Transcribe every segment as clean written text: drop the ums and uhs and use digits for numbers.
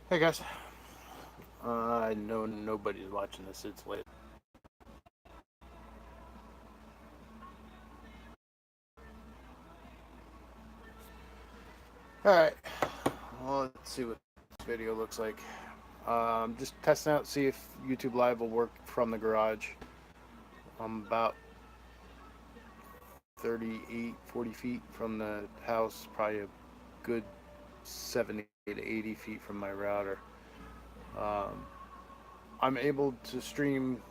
Hey guys, I know nobody's watching this. It's late. All right. Well, let's see what this video looks like. Just testing out, see if YouTube Live will work from the garage. I'm about 38, 40 feet from the house, probably a good 70 to 80 feet from my router. Um, I'm able to stream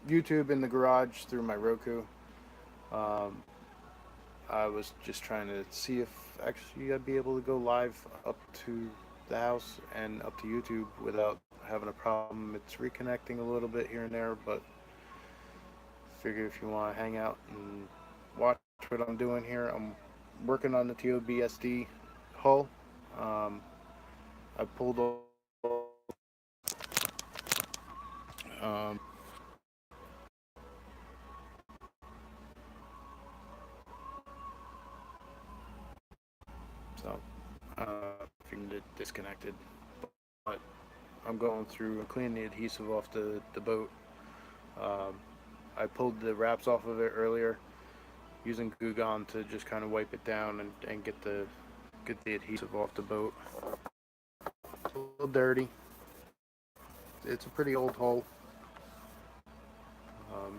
YouTube in the garage through my Roku. Um, I was just trying to see if actually I'd be able to go live up to the house and up to YouTube without having a problem. It's reconnecting a little bit here and there, but figure if you want to hang out and watch what I'm doing here, I'm working on the TOBSD hull. Um, I pulled all, um, so figured it disconnected, but I'm going through and cleaning the adhesive off the boat. Um, I pulled the wraps off of it earlier using Goo Gone to just kind of wipe it down and get the adhesive off the boat. It's a little dirty. It's a pretty old hull.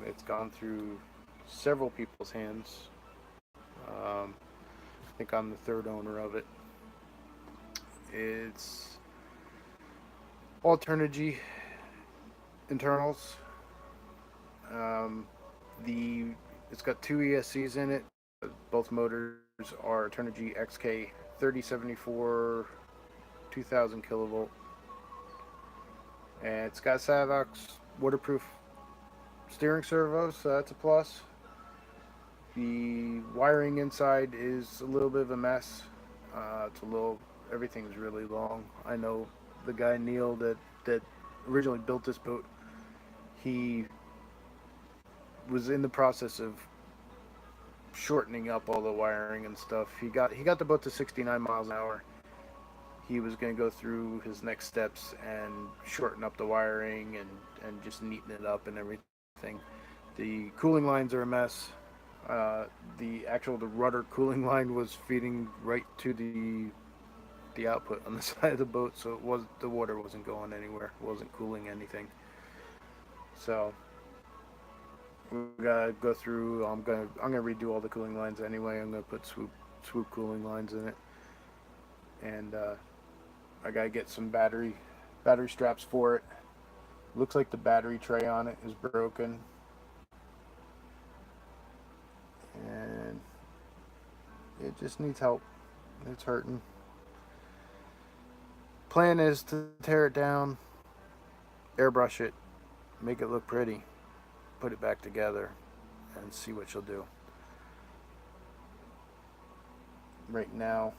It's gone through several people's hands. I think I'm the third owner of it. It's Alternergy internals. Um, the it's got two ESCs in it. Both motors are Alternergy XK 3074 2000 kilovolt, and it's got Savox waterproof steering servos, so that's a plus. The wiring inside is a little bit of a mess. It's a little everything's really long. I know the guy Neil that originally built this boat. He was in the process of shortening up all the wiring and stuff. He got the boat to 69 miles an hour. He was going to go through his next steps and shorten up the wiring just neaten it up and everything. The cooling lines are a mess. The rudder cooling line was feeding right to the output on the side of the boat, so the water wasn't going anywhere. It wasn't cooling anything. So we gotta go through. I'm gonna redo all the cooling lines anyway. I'm gonna put swoop cooling lines in it, and I gotta get some battery straps for it. Looks like the battery tray on it is broken, and it just needs help. It's hurting. Plan is to tear it down, airbrush it, make it look pretty, put it back together, and see what she'll do. Right now,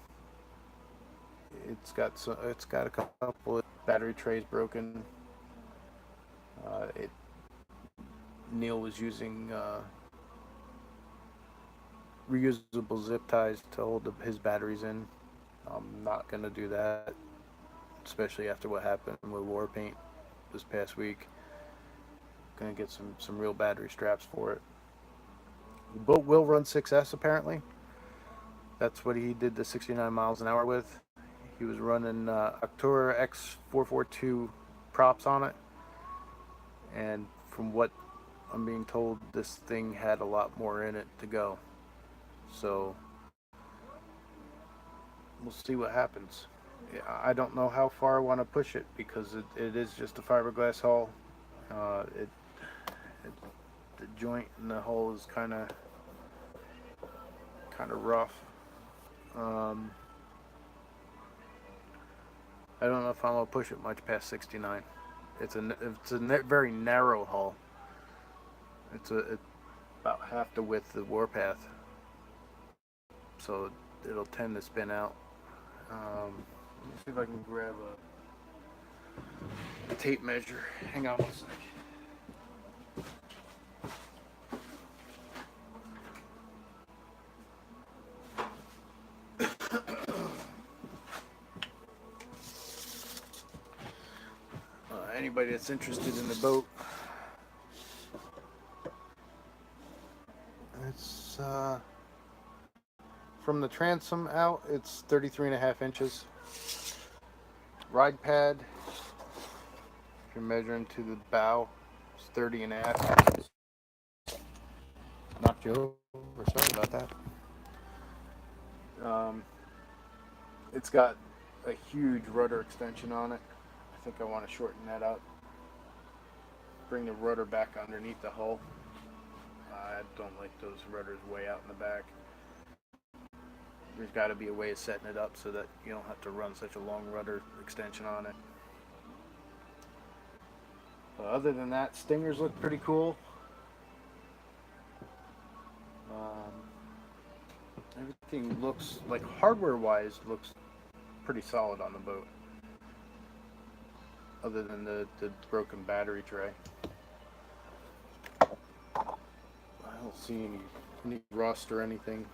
it's got a couple of battery trays broken. It Neil was using reusable zip ties to hold his batteries in. I'm not gonna do that, especially after what happened with war paint this past week. Gonna get some real battery straps for it. The boat will run 6S apparently. That's what he did the 69 miles an hour with. He was running Octura X442 props on it, and from what I'm being told, this thing had a lot more in it to go. So we'll see what happens. I don't know how far I want to push it because it is just a fiberglass hull. It the joint in the hull is kind of rough. Um, I don't know if I'm gonna push it much past 69. It's a very narrow hull. It's about half the width of the warpath, so it'll tend to spin out. Let me see if I can grab a tape measure. Hang on one second. anybody that's interested in the boat. It's from the transom out, it's 33.5 inches. Ride pad, if you're measuring to the bow, it's 30.5 inches. Knocked you over, sorry about that. It's got a huge rudder extension on it. I think I want to shorten that up. Bring the rudder back underneath the hull. I don't like those rudders way out in the back. There's got to be a way of setting it up so that you don't have to run such a long rudder extension on it. But other than that, stingers look pretty cool. Everything looks like, hardware-wise, looks pretty solid on the boat. Other than the broken battery tray. I don't see any rust or anything.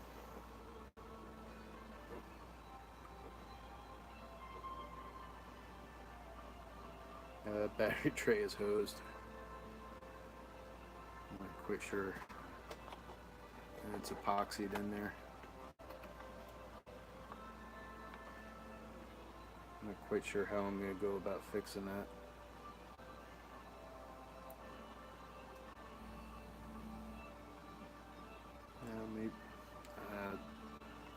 That battery tray is hosed. I'm not quite sure. And it's epoxied in there. I'm not quite sure how I'm going to go about fixing that. Maybe,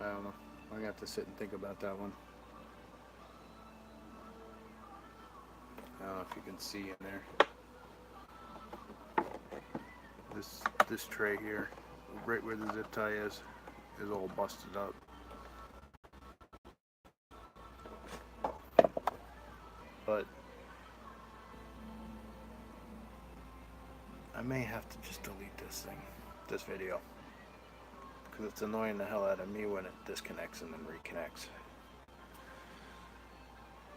I don't know. I'm going to have to sit and think about that one. I don't know if you can see in there. This tray here, right where the zip tie is all busted up. But I may have to just delete this video, because it's annoying the hell out of me when it disconnects and then reconnects.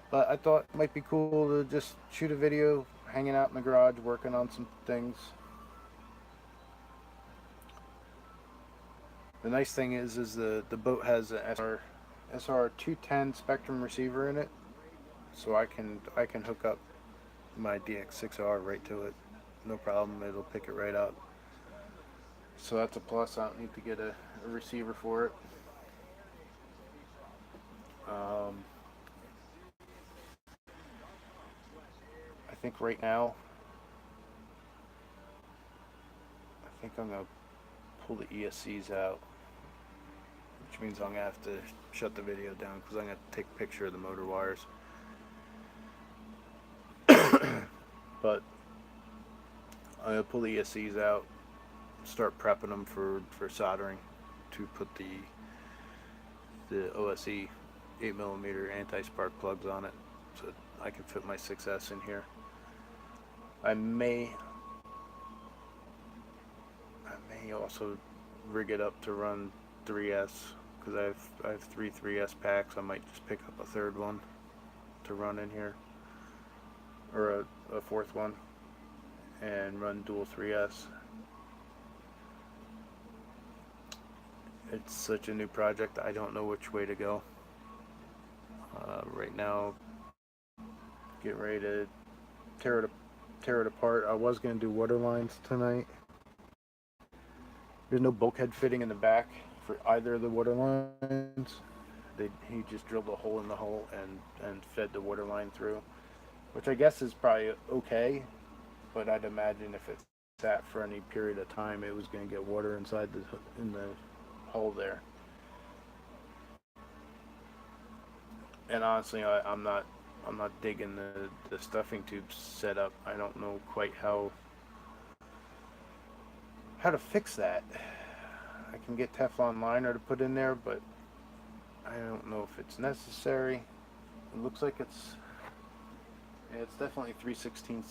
But I thought it might be cool to just shoot a video hanging out in the garage working on some things. The nice thing is the boat has a SR210 Spectrum receiver in it, so I can hook up my DX6R right to it, no problem. It'll pick it right up. So that's a plus. I don't need to get a receiver for it. I think right now, I'm gonna pull the ESCs out, which means I'm gonna have to shut the video down because I'm gonna take a picture of the motor wires. But I'm gonna pull the ESCs out, start prepping them for soldering to put the OSE 8mm anti-spark plugs on it, so I can fit my 6S in here. I may also rig it up to run 3S, because I have three 3S packs. I might just pick up a third one to run in here, or a fourth one, and run dual 3S. It's such a new project, I don't know which way to go. Right now, getting ready to tear it apart. I was going to do water lines tonight. There's no bulkhead fitting in the back for either of the water lines. He just drilled a hole in the hull and fed the water line through, which I guess is probably okay, but I'd imagine if it sat for any period of time, it was going to get water inside in the hull there. And honestly, I'm not digging the stuffing tube setup. I don't know quite how to fix that. I can get Teflon liner to put in there, but I don't know if it's necessary. It looks like it's definitely 3/16